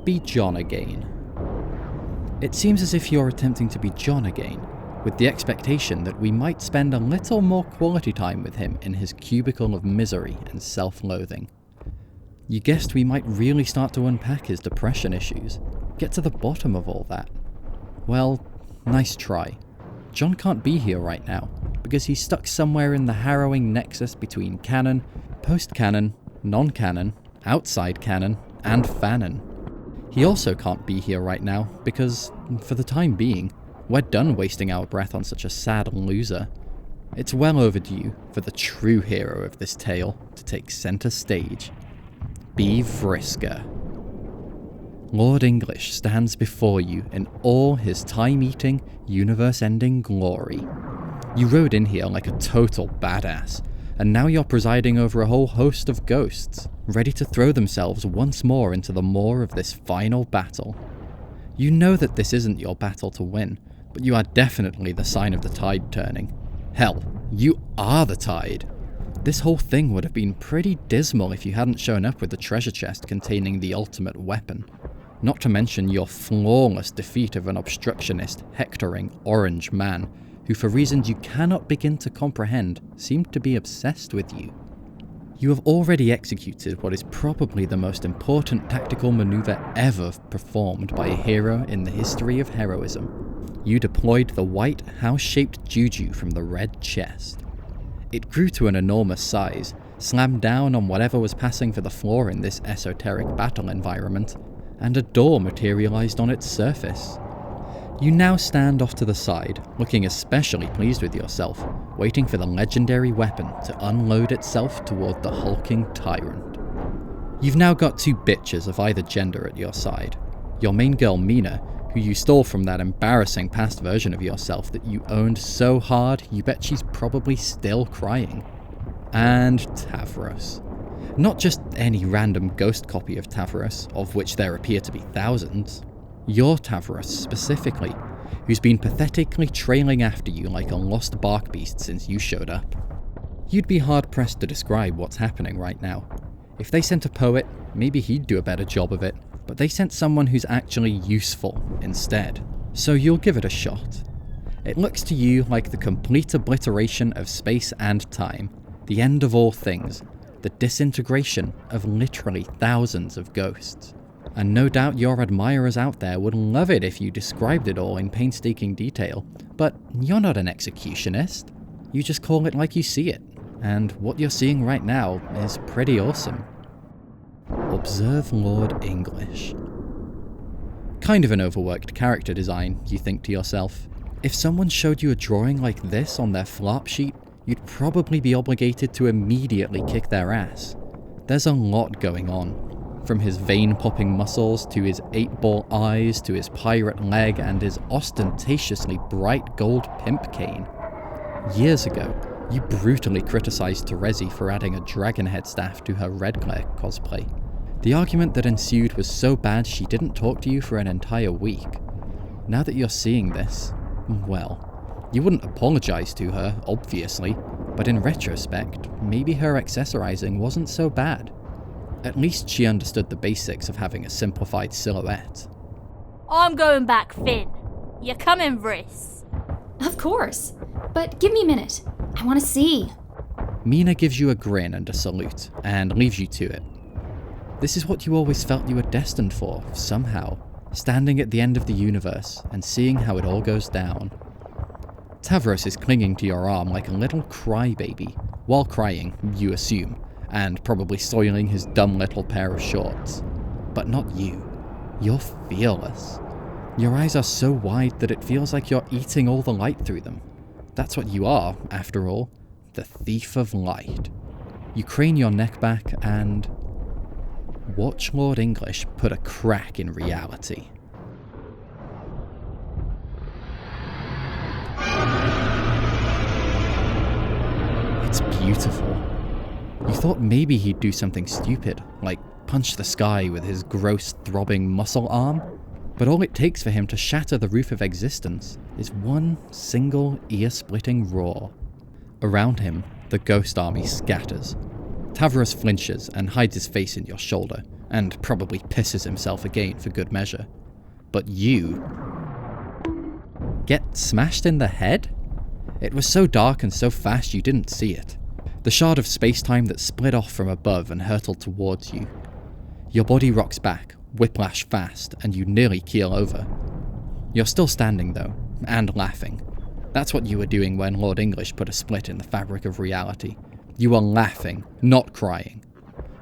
be John again. It seems as if you're attempting to be John again, with the expectation that we might spend a little more quality time with him in his cubicle of misery and self-loathing. You guessed we might really start to unpack his depression issues, get to the bottom of all that. Well, nice try. John can't be here right now, because he's stuck somewhere in the harrowing nexus between canon, post-canon, non-canon, outside canon, and fanon. He also can't be here right now because, for the time being, we're done wasting our breath on such a sad loser. It's well overdue for the true hero of this tale to take center stage. Be Vriska. Lord English stands before you in all his time-eating, universe-ending glory. You rode in here like a total badass, and now you're presiding over a whole host of ghosts, ready to throw themselves once more into the maw of this final battle. You know that this isn't your battle to win, but you are definitely the sign of the tide turning. Hell, you are the tide. This whole thing would have been pretty dismal if you hadn't shown up with the treasure chest containing the ultimate weapon. Not to mention your flawless defeat of an obstructionist, hectoring orange man, who for reasons you cannot begin to comprehend, seemed to be obsessed with you. You have already executed what is probably the most important tactical maneuver ever performed by a hero in the history of heroism. You deployed the white, house-shaped juju from the red chest. It grew to an enormous size, slammed down on whatever was passing for the floor in this esoteric battle environment, and a door materialized on its surface. You now stand off to the side, looking especially pleased with yourself, waiting for the legendary weapon to unload itself toward the hulking tyrant. You've now got two bitches of either gender at your side. Your main girl Mina, who you stole from that embarrassing past version of yourself that you owned so hard you bet she's probably still crying. And Tavros. Not just any random ghost copy of Tavros, of which there appear to be thousands. Your Tavros specifically, who's been pathetically trailing after you like a lost bark beast since you showed up. You'd be hard-pressed to describe what's happening right now. If they sent a poet, maybe he'd do a better job of it, but they sent someone who's actually useful instead. So you'll give it a shot. It looks to you like the complete obliteration of space and time, the end of all things, the disintegration of literally thousands of ghosts. And no doubt your admirers out there would love it if you described it all in painstaking detail, but you're not an executionist. You just call it like you see it, and what you're seeing right now is pretty awesome. Observe Lord English. Kind of an overworked character design, you think to yourself. If someone showed you a drawing like this on their flop sheet, you'd probably be obligated to immediately kick their ass. There's a lot going on. From his vein-popping muscles, to his 8-ball eyes, to his pirate leg, and his ostentatiously bright gold pimp cane. Years ago, you brutally criticized Terezi for adding a dragon-head staff to her Red Glare cosplay. The argument that ensued was so bad she didn't talk to you for an entire week. Now that you're seeing this, well, you wouldn't apologize to her, obviously, but in retrospect, maybe her accessorizing wasn't so bad. At least she understood the basics of having a simplified silhouette. I'm going back, Finn. You coming, Vriss? Of course. But give me a minute. I want to see. Mina gives you a grin and a salute, and leaves you to it. This is what you always felt you were destined for, somehow. Standing at the end of the universe, and seeing how it all goes down. Tavros is clinging to your arm like a little crybaby, while crying, you assume, and probably soiling his dumb little pair of shorts. But not you. You're fearless. Your eyes are so wide that it feels like you're eating all the light through them. That's what you are, after all. The thief of light. You crane your neck back and watch Lord English put a crack in reality. It's beautiful. You thought maybe he'd do something stupid, like punch the sky with his gross, throbbing muscle arm, but all it takes for him to shatter the roof of existence is one single ear-splitting roar. Around him, the ghost army scatters. Tavros flinches and hides his face in your shoulder, and probably pisses himself again for good measure. But you get smashed in the head? It was so dark and so fast you didn't see it. The shard of space-time that split off from above and hurtled towards you. Your body rocks back, whiplash fast, and you nearly keel over. You're still standing though, and laughing. That's what you were doing when Lord English put a split in the fabric of reality. You are laughing, not crying.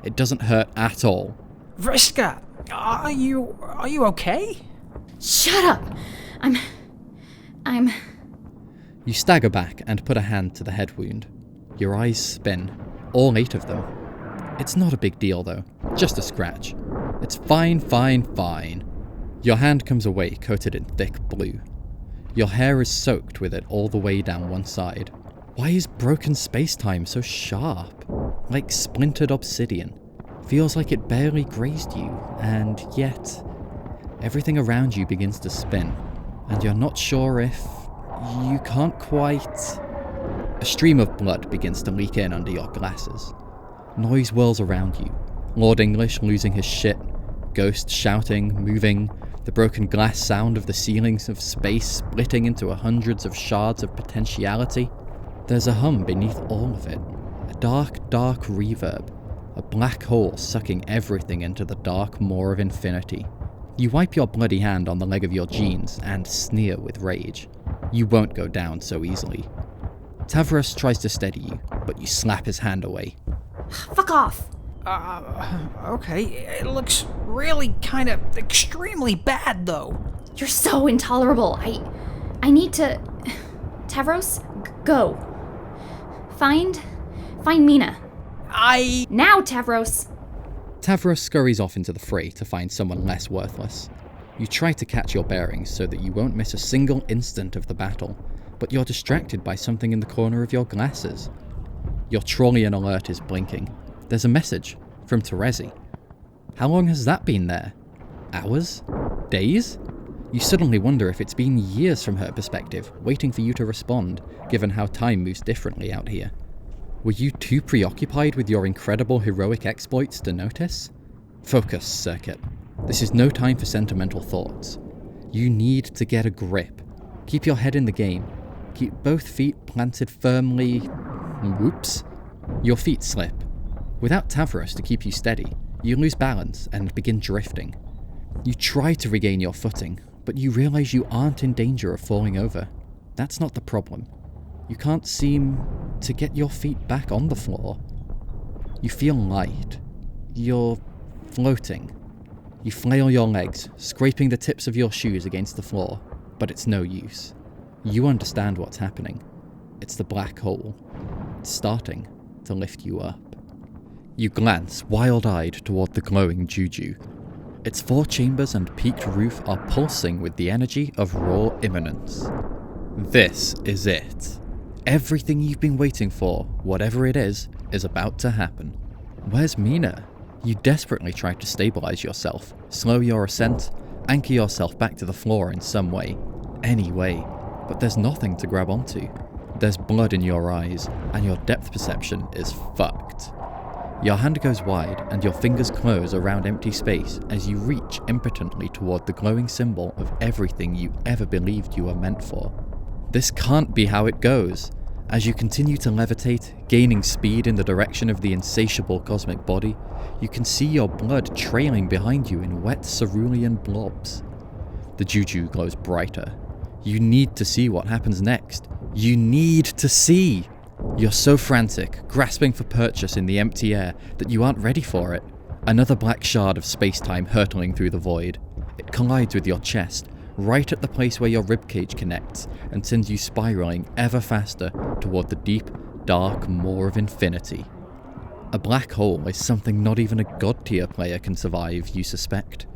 It doesn't hurt at all. Vriska, are you okay? Shut up! I'm... You stagger back and put a hand to the head wound. Your eyes spin, all 8 of them. It's not a big deal though, just a scratch. It's fine. Your hand comes away coated in thick blue. Your hair is soaked with it all the way down one side. Why is broken space-time so sharp? Like splintered obsidian. Feels like it barely grazed you, and yet everything around you begins to spin, and you're not sure if you can't quite... A stream of blood begins to leak in under your glasses. Noise whirls around you. Lord English losing his shit, ghosts shouting, moving, the broken glass sound of the ceilings of space splitting into hundreds of shards of potentiality. There's a hum beneath all of it. A dark reverb. A black hole sucking everything into the dark maw of infinity. You wipe your bloody hand on the leg of your jeans and sneer with rage. You won't go down so easily. Tavros tries to steady you, but you slap his hand away. Fuck off! Okay, it looks really kinda extremely bad though. You're so intolerable. I need to... Tavros, go. Find Mina. Now, Tavros! Tavros scurries off into the fray to find someone less worthless. You try to catch your bearings so that you won't miss a single instant of the battle, but you're distracted by something in the corner of your glasses. Your Trollian alert is blinking. There's a message from Terezi. How long has that been there? Hours? Days? You suddenly wonder if it's been years from her perspective, waiting for you to respond, given how time moves differently out here. Were you too preoccupied with your incredible heroic exploits to notice? Focus, Circuit. This is no time for sentimental thoughts. You need to get a grip. Keep your head in the game. Keep both feet planted firmly... Whoops. Your feet slip. Without Tavros to keep you steady, you lose balance and begin drifting. You try to regain your footing, but you realize you aren't in danger of falling over. That's not the problem. You can't seem to get your feet back on the floor. You feel light. You're floating. You flail your legs, scraping the tips of your shoes against the floor, but it's no use. You understand what's happening. It's the black hole. It's starting to lift you up. You glance wild-eyed toward the glowing juju. Its 4 chambers and peaked roof are pulsing with the energy of raw imminence. This is it. Everything you've been waiting for, whatever it is about to happen. Where's Mina? You desperately try to stabilize yourself, slow your ascent, anchor yourself back to the floor in some way. Any way. But there's nothing to grab onto. There's blood in your eyes, and your depth perception is fucked. Your hand goes wide, and your fingers close around empty space as you reach impotently toward the glowing symbol of everything you ever believed you were meant for. This can't be how it goes. As you continue to levitate, gaining speed in the direction of the insatiable cosmic body, you can see your blood trailing behind you in wet cerulean blobs. The juju glows brighter. You need to see what happens next. You need to see! You're so frantic, grasping for purchase in the empty air, that you aren't ready for it. Another black shard of space-time hurtling through the void. It collides with your chest, right at the place where your ribcage connects, and sends you spiraling ever faster toward the deep, dark maw of infinity. A black hole is something not even a god-tier player can survive, you suspect.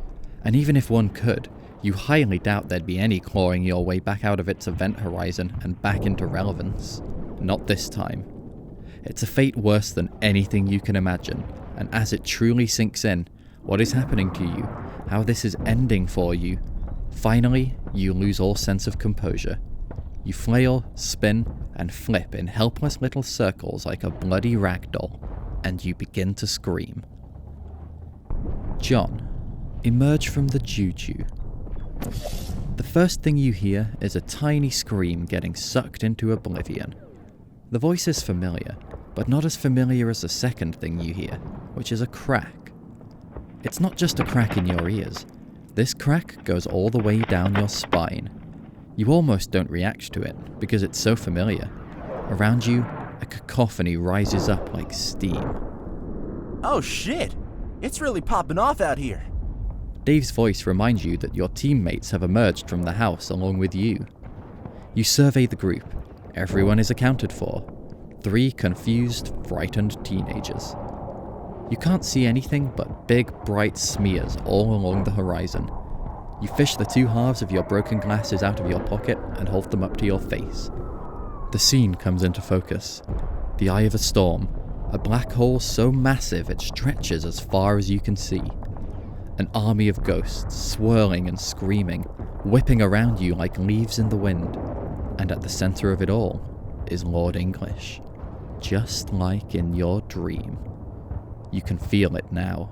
And even if one could, you highly doubt there'd be any clawing your way back out of its event horizon and back into relevance. Not this time. It's a fate worse than anything you can imagine, and as it truly sinks in, what is happening to you, how this is ending for you, finally, you lose all sense of composure. You flail, spin, and flip in helpless little circles like a bloody ragdoll, and you begin to scream. John, emerge from the juju. The first thing you hear is a tiny scream getting sucked into oblivion. The voice is familiar, but not as familiar as the second thing you hear, which is a crack. It's not just a crack in your ears. This crack goes all the way down your spine. You almost don't react to it, because it's so familiar. Around you, a cacophony rises up like steam. Oh shit! It's really popping off out here. Dave's voice reminds you that your teammates have emerged from the house along with you. You survey the group. Everyone is accounted for. 3 confused, frightened teenagers. You can't see anything but big, bright smears all along the horizon. You fish the 2 halves of your broken glasses out of your pocket and hold them up to your face. The scene comes into focus. The eye of a storm, a black hole so massive it stretches as far as you can see. An army of ghosts, swirling and screaming, whipping around you like leaves in the wind. And at the center of it all is Lord English, just like in your dream. You can feel it now,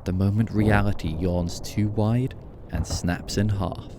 the moment reality yawns too wide and snaps in half.